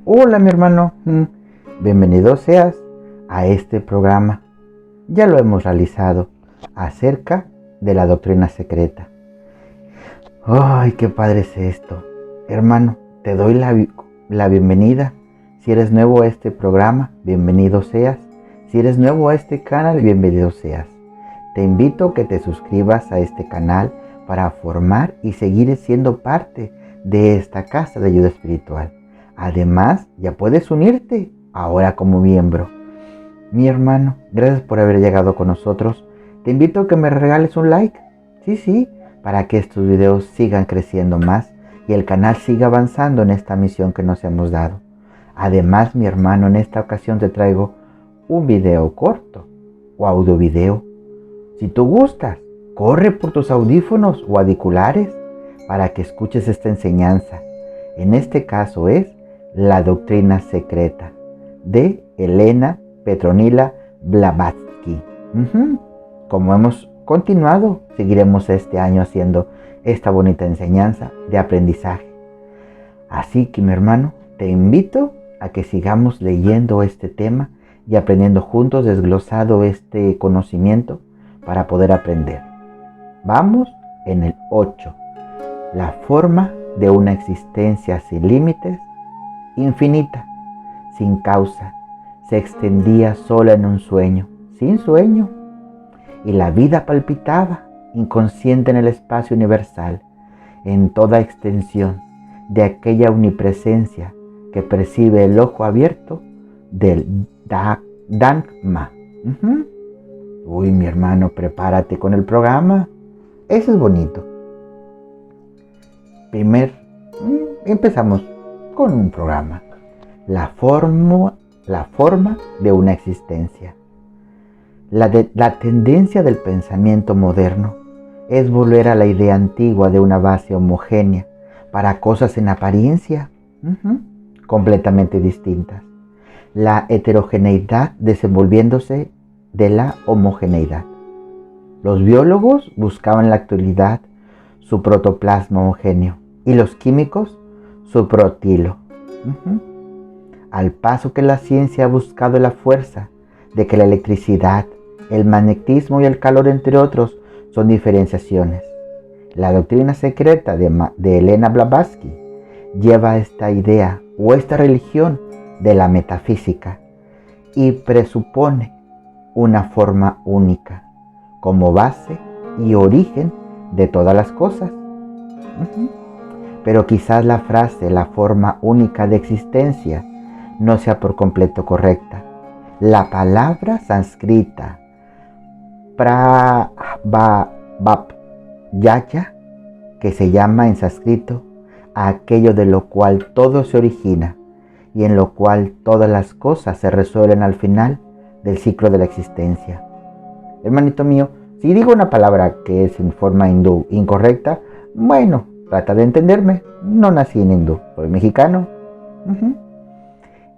Hola mi hermano, bienvenido seas a este programa. Ya lo hemos realizado acerca de la doctrina secreta. ¡Ay, qué padre es esto! Hermano, te doy la bienvenida. Si eres nuevo a este programa, bienvenido seas. Si eres nuevo a este canal, bienvenido seas. Te invito a que te suscribas a este canal para formar y seguir siendo parte de esta casa de ayuda espiritual. Además, ya puedes unirte ahora como miembro. Mi hermano, gracias por haber llegado con nosotros. Te invito a que me regales un like. Sí, para que estos videos sigan creciendo más y el canal siga avanzando en esta misión que nos hemos dado. Además, mi hermano, en esta ocasión te traigo un video corto o audio video. Si tú gustas, corre por tus audífonos o auriculares para que escuches esta enseñanza. En este caso es la doctrina secreta de Elena Petronila Blavatsky. Como hemos continuado, seguiremos este año haciendo esta bonita enseñanza de aprendizaje. Así que mi hermano, te invito a que sigamos leyendo este tema y aprendiendo juntos, desglosado este conocimiento para poder aprender. Vamos en el 8. La forma de una existencia sin límites, infinita, sin causa, se extendía sola en un sueño, sin sueño, y la vida palpitaba, inconsciente en el espacio universal, en toda extensión de aquella omnipresencia que percibe el ojo abierto del Dhamma. Uy, mi hermano, prepárate con el programa. Eso es bonito. Empezamos con un programa. La forma de una existencia. La tendencia del pensamiento moderno es volver a la idea antigua de una base homogénea para cosas en apariencia completamente distintas. La heterogeneidad desenvolviéndose de la homogeneidad. Los biólogos buscaban en la actualidad su protoplasma homogéneo y los químicos su protilo. Al paso que la ciencia ha buscado la fuerza de que la electricidad, el magnetismo y el calor, entre otros, son diferenciaciones. La doctrina secreta de Elena Blavatsky lleva esta idea o esta religión de la metafísica y presupone una forma única como base y origen de todas las cosas. Pero quizás la frase, la forma única de existencia, no sea por completo correcta. La palabra sánscrita prabhavyaya, que se llama en sánscrito a aquello de lo cual todo se origina y en lo cual todas las cosas se resuelven al final del ciclo de la existencia. Hermanito mío, si digo una palabra que es en forma hindú incorrecta, bueno, trata de entenderme. No nací en hindú, soy mexicano.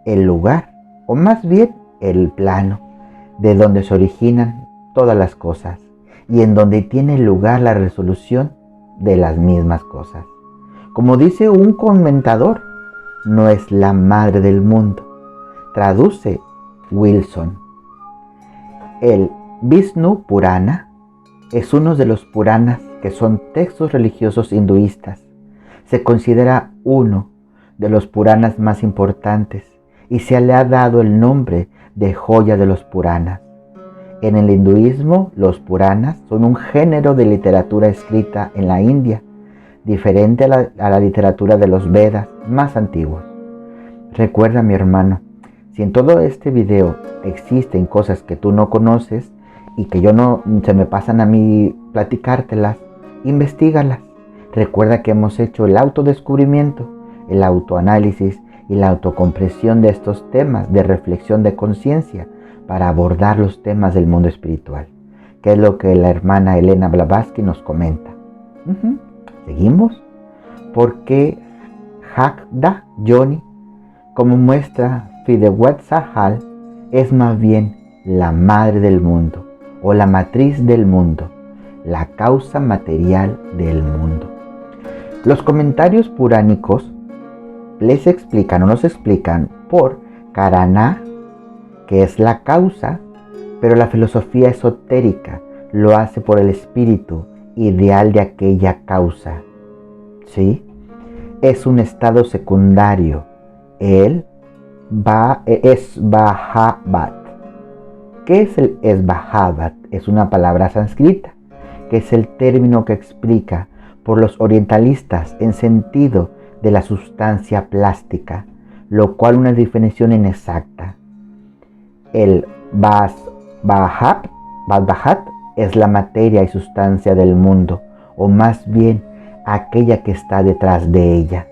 El lugar, o más bien el plano, de donde se originan todas las cosas y en donde tiene lugar la resolución de las mismas cosas. Como dice un comentador, no es la madre del mundo. Traduce Wilson. El Vishnu Purana es uno de los Puranas que son textos religiosos hinduistas. Se considera uno de los Puranas más importantes y se le ha dado el nombre de joya de los Puranas. En el hinduismo, los Puranas son un género de literatura escrita en la India, diferente a la literatura de los Vedas más antiguos. Recuerda, mi hermano, si en todo este video existen cosas que tú no conoces y que se me pasan a mí platicártelas, investígalas. Recuerda que hemos hecho el autodescubrimiento, el autoanálisis y la autocomprensión de estos temas de reflexión de conciencia para abordar los temas del mundo espiritual, que es lo que la hermana Elena Blavatsky nos comenta. ¿Seguimos? Porque Hakda Yoni, como muestra Fidewetzahal, es más bien la madre del mundo o la matriz del mundo, la causa material del mundo. Los comentarios puránicos nos explican por Karana, que es la causa, pero la filosofía esotérica lo hace por el espíritu ideal de aquella causa. ¿Sí? Es un estado secundario. Él es Esvahavat. ¿Qué es el Esvahavat? Es una palabra sánscrita, que es el término que explica por los orientalistas en sentido de la sustancia plástica, lo cual una definición inexacta. El Vahat es la materia y sustancia del mundo, o más bien aquella que está detrás de ella,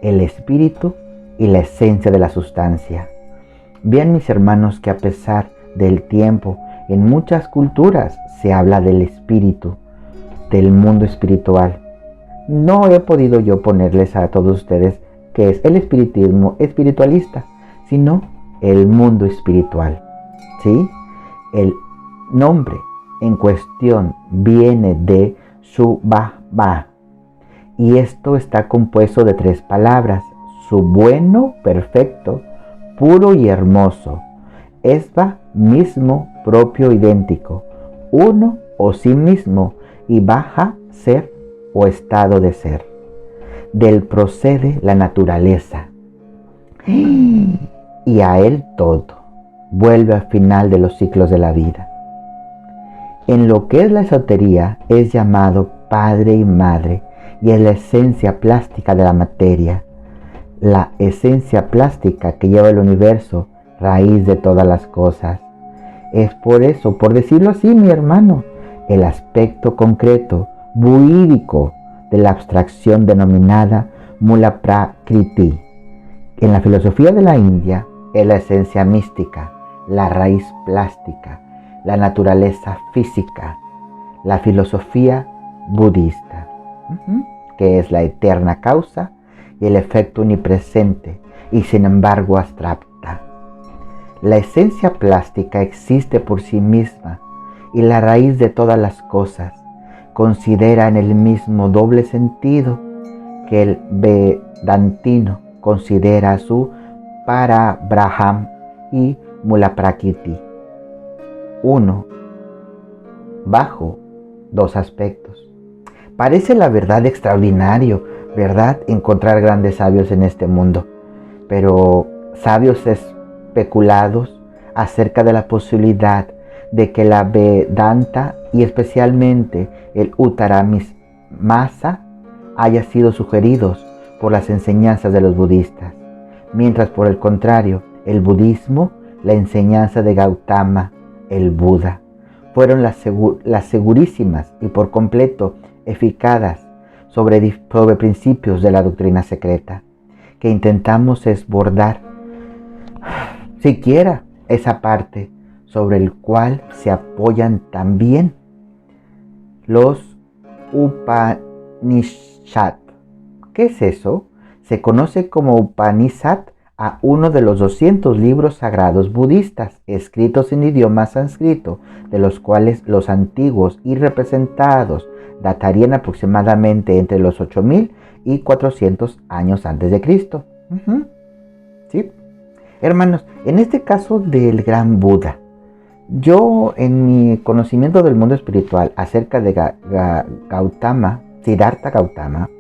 el espíritu y la esencia de la sustancia. Vean, mis hermanos, que a pesar del tiempo, en muchas culturas se habla del espíritu, del mundo espiritual. No he podido yo ponerles a todos ustedes que es el espiritismo espiritualista, sino el mundo espiritual. ¿Sí? El nombre en cuestión viene de Subhava, y esto está compuesto de 3 palabras: su bueno, perfecto, puro y hermoso. Esva, mismo, propio, idéntico. Uno o sí mismo, y baja, ser o estado de ser. Del procede la naturaleza, y a él todo. Vuelve al final de los ciclos de la vida. En lo que es la esotería es llamado padre y madre, y es la esencia plástica de la materia, la esencia plástica que lleva el universo, raíz de todas las cosas. Es por eso, por decirlo así, mi hermano, el aspecto concreto, buídico, de la abstracción denominada Mula Prakriti. En la filosofía de la India es la esencia mística, la raíz plástica, la naturaleza física, la filosofía budista, que es la eterna causa y el efecto omnipresente y sin embargo abstracta. La esencia plástica existe por sí misma y la raíz de todas las cosas. Considera en el mismo doble sentido que el vedantino considera su Parabraham y Mulaprakriti. Uno, bajo 2 aspectos. Parece la verdad extraordinario, ¿verdad?, encontrar grandes sabios en este mundo, pero sabios especulados acerca de la posibilidad de que la Vedanta y especialmente el Uttaramasa haya sido sugeridos por las enseñanzas de los budistas, mientras por el contrario, el budismo, la enseñanza de Gautama, el Buda, fueron las segurísimas y por completo eficaces sobre principios de la doctrina secreta, que intentamos esbordar siquiera esa parte sobre el cual se apoyan también los Upanishad. ¿Qué es eso? Se conoce como Upanishad a uno de los 200 libros sagrados budistas escritos en idioma sánscrito, de los cuales los antiguos y representados datarían aproximadamente entre los 8000 y 400 años antes de Cristo. ¿Sí? Hermanos, en este caso del gran Buda, yo en mi conocimiento del mundo espiritual acerca de Gautama, Siddhartha Gautama,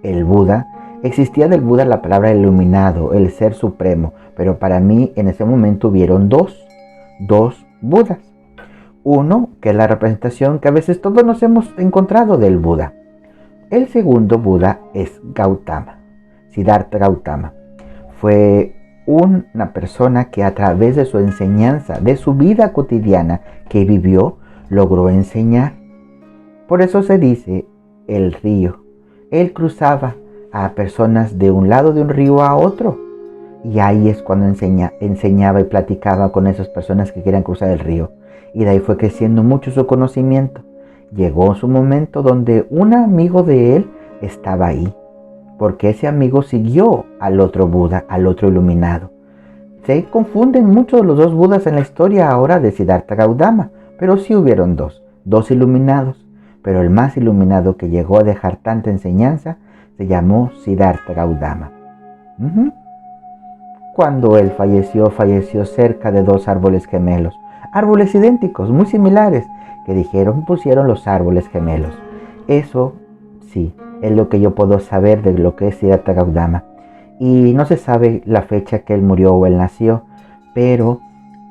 el Buda, existía del Buda la palabra iluminado, el ser supremo, pero para mí en ese momento hubieron dos Budas. Uno, que es la representación que a veces todos nos hemos encontrado del Buda. El segundo Buda es Gautama, Siddhartha Gautama. Fue una persona que a través de su enseñanza, de su vida cotidiana que vivió, logró enseñar. Por eso se dice el río. Él cruzaba a personas de un lado de un río a otro. Y ahí es cuando enseñaba y platicaba con esas personas que querían cruzar el río. Y de ahí fue creciendo mucho su conocimiento. Llegó su momento donde un amigo de él estaba ahí, porque ese amigo siguió al otro Buda, al otro iluminado. Se confunden mucho los 2 Budas en la historia ahora de Siddhartha Gautama, pero sí hubieron dos iluminados. Pero el más iluminado que llegó a dejar tanta enseñanza se llamó Siddhartha Gautama. Ujú. Cuando él falleció cerca de dos árboles gemelos, árboles idénticos, muy similares, que pusieron los árboles gemelos. Eso, sí, es lo que yo puedo saber de lo que es Siddhartha Gautama. Y no se sabe la fecha que él murió o él nació, pero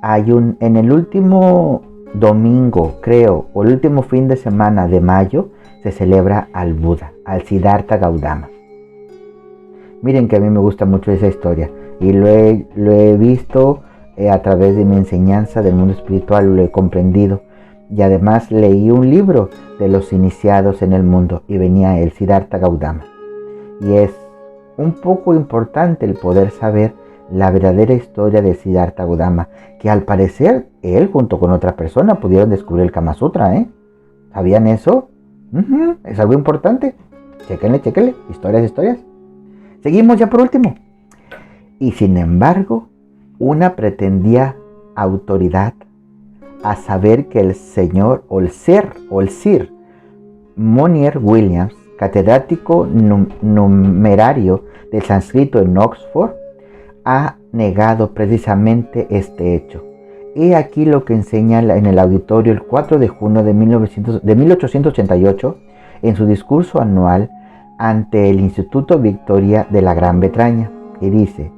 en el último domingo, creo, o el último fin de semana de mayo, se celebra al Buda, al Siddhartha Gautama. Miren que a mí me gusta mucho esa historia y lo he visto a través de mi enseñanza del mundo espiritual, lo he comprendido. Y además leí un libro de los iniciados en el mundo y venía el Siddhartha Gautama. Y es un poco importante el poder saber la verdadera historia de Siddhartha Gautama, que al parecer él junto con otra persona pudieron descubrir el Kama Sutra, ¿eh? ¿Sabían eso? Es algo importante. Chéquenle. Historias. Seguimos ya por último. Y sin embargo, una pretendía autoridad a saber que el señor o el Sir Monier Williams, catedrático numerario del sánscrito en Oxford, ha negado precisamente este hecho. He aquí lo que enseña en el auditorio el 4 de junio de 1888 en su discurso anual ante el Instituto Victoria de la Gran Bretaña, que dice: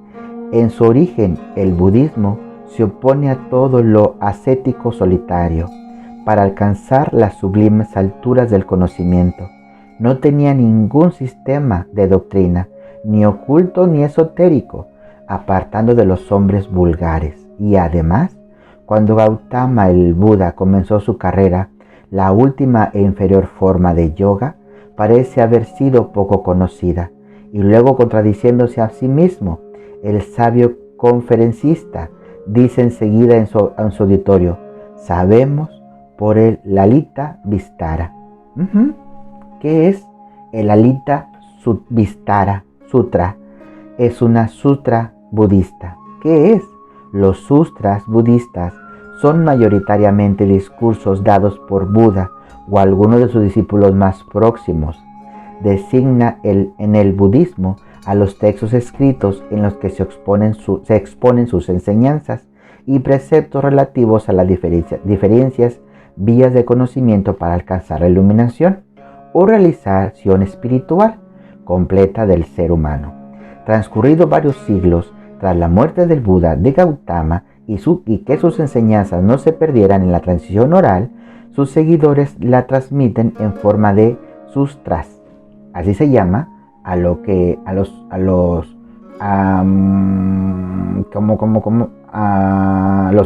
en su origen el budismo se opone a todo lo ascético solitario para alcanzar las sublimes alturas del conocimiento. No tenía ningún sistema de doctrina, ni oculto ni esotérico, apartando de los hombres vulgares. Y además, cuando Gautama el Buda comenzó su carrera, la última e inferior forma de yoga parece haber sido poco conocida. Y luego, contradiciéndose a sí mismo, el sabio conferencista dice enseguida en su auditorio: sabemos por el Lalita Vistara. ¿Qué es el Lalita Vistara Sutra? Es una sutra budista. ¿Qué es? Los sutras budistas son mayoritariamente discursos dados por Buda o alguno de sus discípulos más próximos. Designa en el budismo a los textos escritos en los que se exponen sus enseñanzas y preceptos relativos a las diferencias vías de conocimiento para alcanzar la iluminación o realización espiritual completa del ser humano. Transcurridos varios siglos tras la muerte del Buda de Gautama y que sus enseñanzas no se perdieran en la transición oral, sus seguidores la transmiten en forma de sutras. Así se llama a los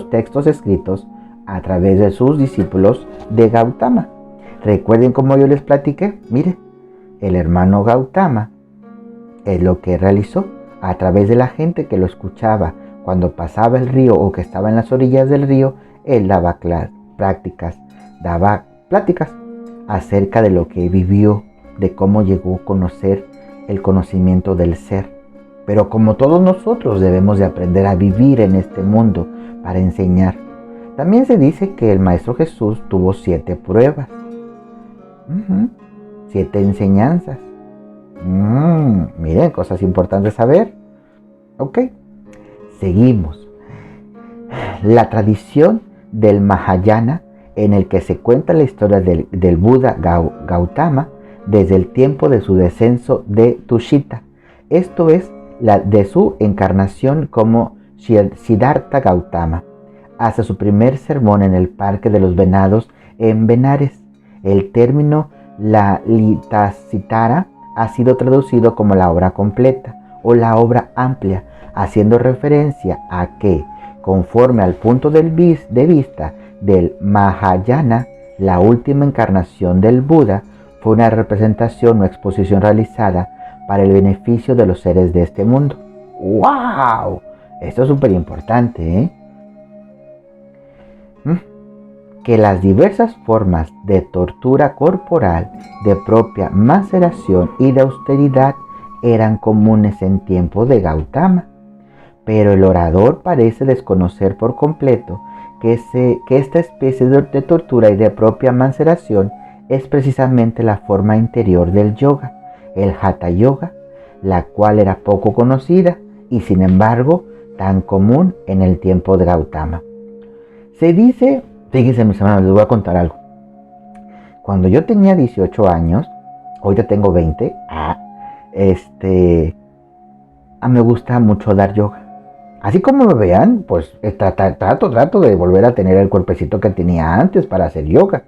textos escritos a través de sus discípulos de Gautama. Recuerden como yo les platiqué, mire, el hermano Gautama es lo que realizó a través de la gente que lo escuchaba cuando pasaba el río o que estaba en las orillas del río. Él daba pláticas acerca de lo que vivió, de cómo llegó a conocer el conocimiento del ser. Pero como todos nosotros debemos de aprender a vivir en este mundo para enseñar. También se dice que el Maestro Jesús tuvo 7 pruebas, 7 enseñanzas. Miren, cosas importantes saber. Ok, seguimos. La tradición del Mahayana, en el que se cuenta la historia del Buda Gautama desde el tiempo de su descenso de Tushita, esto es, la de su encarnación como Siddhartha Gautama, hasta su primer sermón en el Parque de los Venados en Benares. El término Lalitasitara ha sido traducido como la obra completa o la obra amplia, haciendo referencia a que, conforme al punto de vista del Mahayana, la última encarnación del Buda fue una representación o exposición realizada para el beneficio de los seres de este mundo. ¡Wow! Esto es súper importante, ¿eh? Que las diversas formas de tortura corporal, de propia maceración y de austeridad eran comunes en tiempo de Gautama. Pero el orador parece desconocer por completo que esta especie de tortura y de propia maceración es precisamente la forma interior del yoga, el Hatha Yoga, la cual era poco conocida y sin embargo tan común en el tiempo de Gautama. Se dice, fíjense mis hermanos, les voy a contar algo. Cuando yo tenía 18 años, ahorita tengo 20, me gusta mucho dar yoga. Así como me vean, pues trato de volver a tener el cuerpecito que tenía antes para hacer yoga.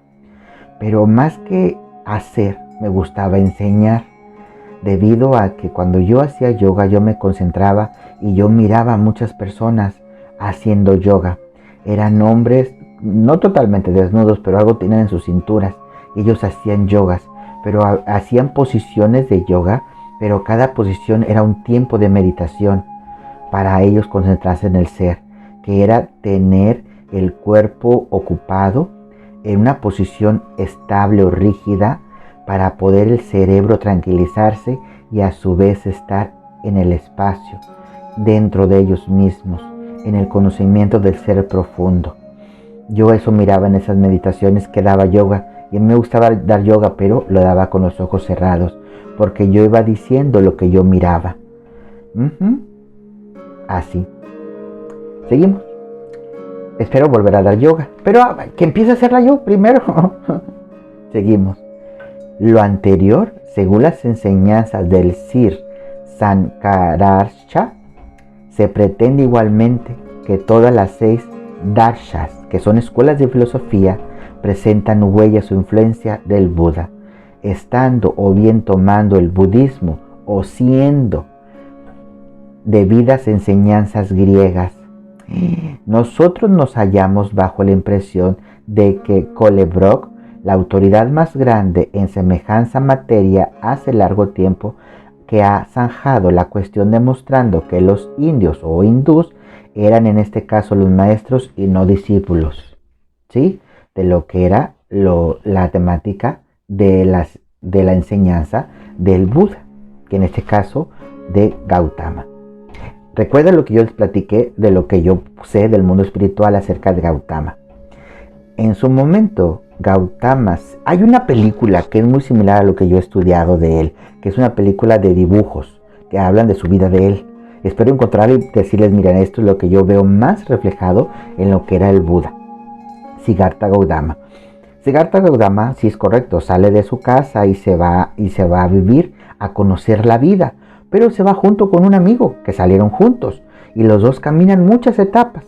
Pero más que hacer, me gustaba enseñar. Debido a que cuando yo hacía yoga, yo me concentraba y yo miraba a muchas personas haciendo yoga. Eran hombres, no totalmente desnudos, pero algo tenían en sus cinturas. Ellos hacían yogas, pero hacían posiciones de yoga, pero cada posición era un tiempo de meditación para ellos concentrarse en el ser, que era tener el cuerpo ocupado en una posición estable o rígida para poder el cerebro tranquilizarse y a su vez estar en el espacio, dentro de ellos mismos, en el conocimiento del ser profundo. Yo eso miraba en esas meditaciones que daba yoga, y a mí me gustaba dar yoga, pero lo daba con los ojos cerrados, porque yo iba diciendo lo que yo miraba. Así. Seguimos. Espero volver a dar yoga, pero que empiece a hacerla yo primero. Seguimos. Lo anterior, según las enseñanzas del Sri Sankaracha, se pretende igualmente que todas las 6 darshas, que son escuelas de filosofía, presentan huellas o influencia del Buda, estando o bien tomando el budismo o siendo debidas enseñanzas griegas. Nosotros nos hallamos bajo la impresión de que Colebrooke, la autoridad más grande en semejanza materia hace largo tiempo, que ha zanjado la cuestión demostrando que los indios o hindús eran en este caso los maestros y no discípulos, ¿sí? De lo que era la temática de la enseñanza del Buda, que en este caso de Gautama. Recuerda lo que yo les platiqué de lo que yo sé del mundo espiritual acerca de Gautama. En su momento, Gautama, hay una película que es muy similar a lo que yo he estudiado de él, que es una película de dibujos que hablan de su vida de él. Espero encontrarla y decirles, miren, esto es lo que yo veo más reflejado en lo que era el Buda, Siddhartha Gautama. Siddhartha Gautama, sí es correcto, sale de su casa y se va a vivir, a conocer la vida, pero se va junto con un amigo que salieron juntos y los dos caminan muchas etapas.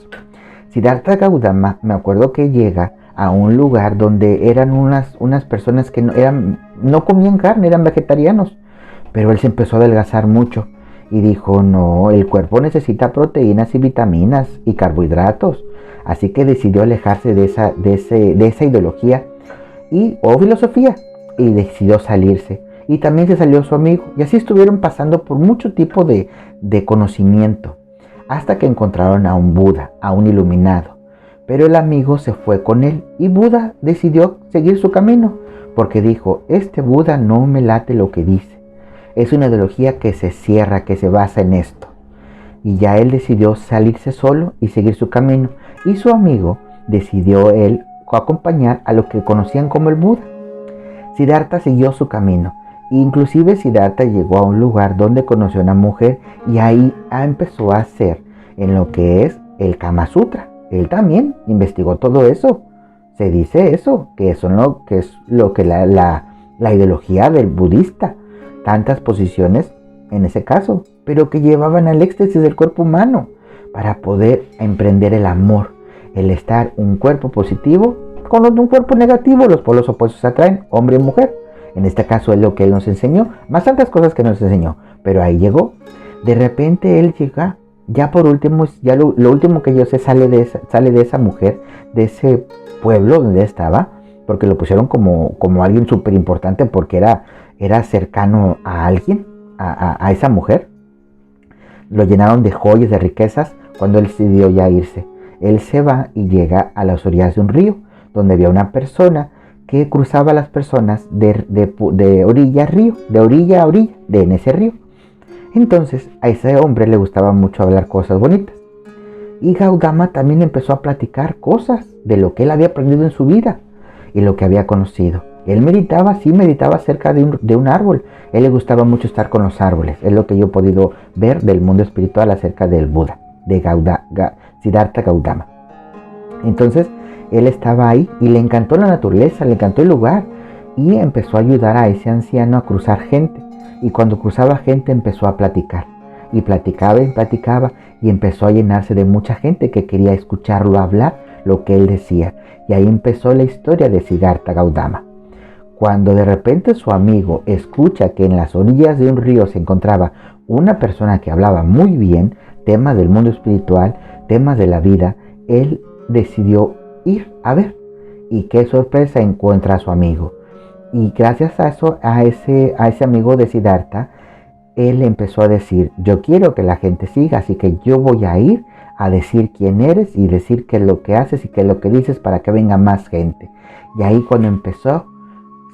Siddhartha Gautama, me acuerdo que llega a un lugar donde eran unas personas que no comían carne, eran vegetarianos, pero él se empezó a adelgazar mucho y dijo, no, el cuerpo necesita proteínas y vitaminas y carbohidratos, así que decidió alejarse de esa ideología o filosofía y decidió salirse. Y también se salió su amigo y así estuvieron pasando por mucho tipo de conocimiento hasta que encontraron a un Buda, a un iluminado. Pero el amigo se fue con él y Buda decidió seguir su camino porque dijo, este Buda no me late lo que dice. Es una ideología que se cierra, que se basa en esto. Y ya él decidió salirse solo y seguir su camino. Y su amigo decidió él acompañar a lo que conocían como el Buda. Siddhartha siguió su camino. Inclusive Siddhartha llegó a un lugar donde conoció a una mujer y ahí empezó a hacer en lo que es el Kama Sutra. Él también investigó todo eso. Se dice eso, que eso es lo que la ideología del budista. Tantas posiciones en ese caso, pero que llevaban al éxtasis del cuerpo humano para poder emprender el amor, el estar un cuerpo positivo con un cuerpo negativo. Los polos opuestos se atraen, hombre y mujer. En este caso es lo que él nos enseñó, más tantas cosas que nos enseñó, pero ahí llegó. De repente él llega, ya por último, ya lo último que yo sé, sale de esa mujer, de ese pueblo donde estaba, porque lo pusieron como alguien súper importante, porque era cercano a alguien, a esa mujer. Lo llenaron de joyas, de riquezas, cuando él decidió ya irse. Él se va y llega a las orillas de un río, donde había una persona que cruzaba a las personas de orilla a río, de orilla a orilla, en ese río. Entonces a ese hombre le gustaba mucho hablar cosas bonitas. Y Gautama también empezó a platicar cosas de lo que él había aprendido en su vida y lo que había conocido. Él meditaba, sí meditaba cerca de un árbol. Él le gustaba mucho estar con los árboles. Es lo que yo he podido ver del mundo espiritual acerca del Buda, de Siddhartha Gautama. Entonces, él estaba ahí y le encantó la naturaleza, le encantó el lugar. Y empezó a ayudar a ese anciano a cruzar gente. Y cuando cruzaba gente empezó a platicar. Y platicaba y platicaba. Y empezó a llenarse de mucha gente que quería escucharlo hablar lo que él decía. Y ahí empezó la historia de Siddhartha Gautama. Cuando de repente su amigo escucha que en las orillas de un río se encontraba una persona que hablaba muy bien temas del mundo espiritual, temas de la vida, él decidió ir a ver. Y qué sorpresa, encuentra a su amigo. Y gracias a eso, a ese amigo de Siddhartha, él empezó a decir, yo quiero que la gente siga, así que yo voy a ir a decir quién eres y decir qué es lo que haces y qué es lo que dices para que venga más gente. Y ahí cuando empezó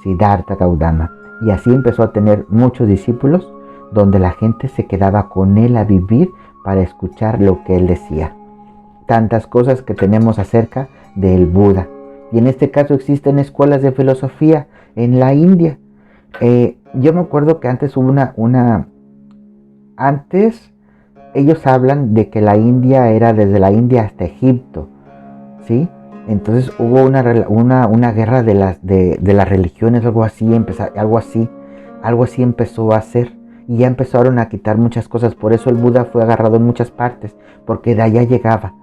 Siddhartha Gautama. Y así empezó a tener muchos discípulos, donde la gente se quedaba con él a vivir para escuchar lo que él decía. Tantas cosas que tenemos acerca del Buda. Y en este caso existen escuelas de filosofía en la India. Yo me acuerdo que antes hubo Antes ellos hablan de que la India era desde la India hasta Egipto, ¿sí? Entonces hubo una guerra de las religiones, algo así empezó a hacer. Y ya empezaron a quitar muchas cosas. Por eso el Buda fue agarrado en muchas partes, porque de allá llegaba.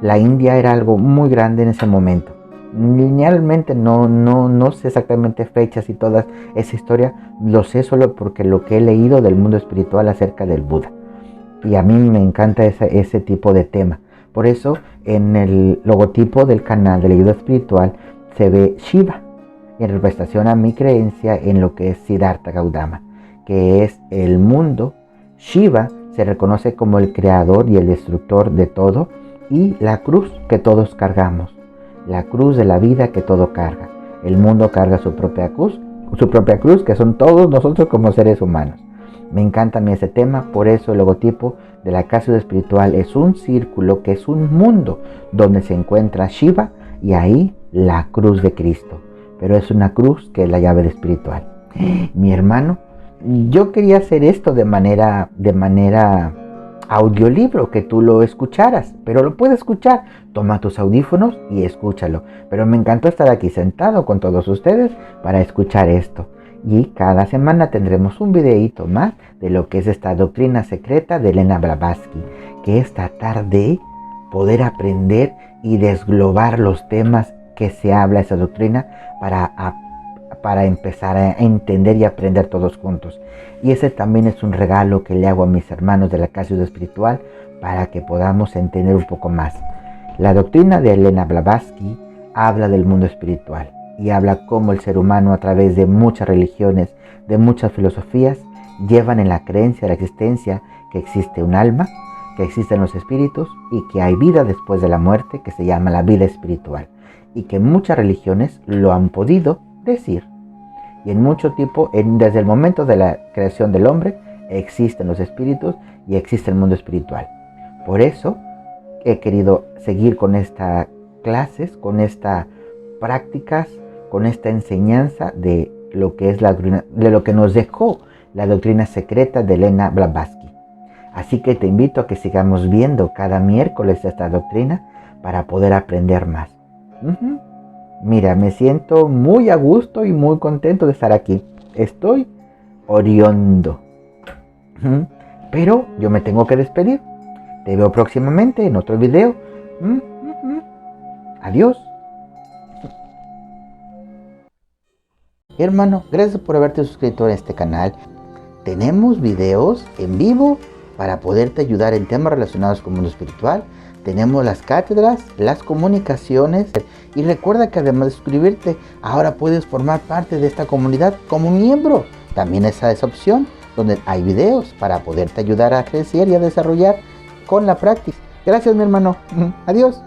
La India era algo muy grande en ese momento. Linealmente no sé exactamente fechas y toda esa historia, lo sé solo porque lo que he leído del mundo espiritual acerca del Buda. Y a mí me encanta ese tipo de tema. Por eso en el logotipo del canal de la ayuda espiritual se ve Shiva, en representación a mi creencia en lo que es Siddhartha Gautama, que es el mundo. Shiva se reconoce como el creador y el destructor de todo, y la cruz que todos cargamos. La cruz de la vida que todo carga. El mundo carga su propia cruz, que son todos nosotros como seres humanos. Me encanta a mí ese tema, por eso el logotipo de la casa espiritual es un círculo que es un mundo donde se encuentra Shiva y ahí la cruz de Cristo. Pero es una cruz que es la llave espiritual. Mi hermano, yo quería hacer esto de manera audiolibro, que tú lo escucharas, pero lo puedes escuchar. Toma tus audífonos y escúchalo. Pero me encantó estar aquí sentado con todos ustedes para escuchar esto. Y cada semana tendremos un videíto más de lo que es esta doctrina secreta de Elena Blavatsky, que es tratar de poder aprender y desglobar los temas que se habla esa doctrina para empezar a entender y aprender todos juntos. Y ese también es un regalo que le hago a mis hermanos de la casa espiritual para que podamos entender un poco más. La doctrina de Elena Blavatsky habla del mundo espiritual y habla cómo el ser humano, a través de muchas religiones, de muchas filosofías, llevan en la creencia de la existencia que existe un alma, que existen los espíritus y que hay vida después de la muerte, que se llama la vida espiritual, y que muchas religiones lo han podido decir. Y en mucho tiempo, desde el momento de la creación del hombre, existen los espíritus y existe el mundo espiritual. Por eso he querido seguir con estas clases, con estas prácticas, con esta enseñanza de lo que es de lo que nos dejó la doctrina secreta de Elena Blavatsky. Así que te invito a que sigamos viendo cada miércoles esta doctrina para poder aprender más. Mira, me siento muy a gusto y muy contento de estar aquí. Estoy oriondo. Pero yo me tengo que despedir. Te veo próximamente en otro video. Adiós. Hermano, gracias por haberte suscrito a este canal. Tenemos videos en vivo para poderte ayudar en temas relacionados con el mundo espiritual. Tenemos las cátedras, las comunicaciones. Y recuerda que además de suscribirte, ahora puedes formar parte de esta comunidad como miembro. También esa opción donde hay videos para poderte ayudar a crecer y a desarrollar con la práctica. Gracias, mi hermano. Adiós.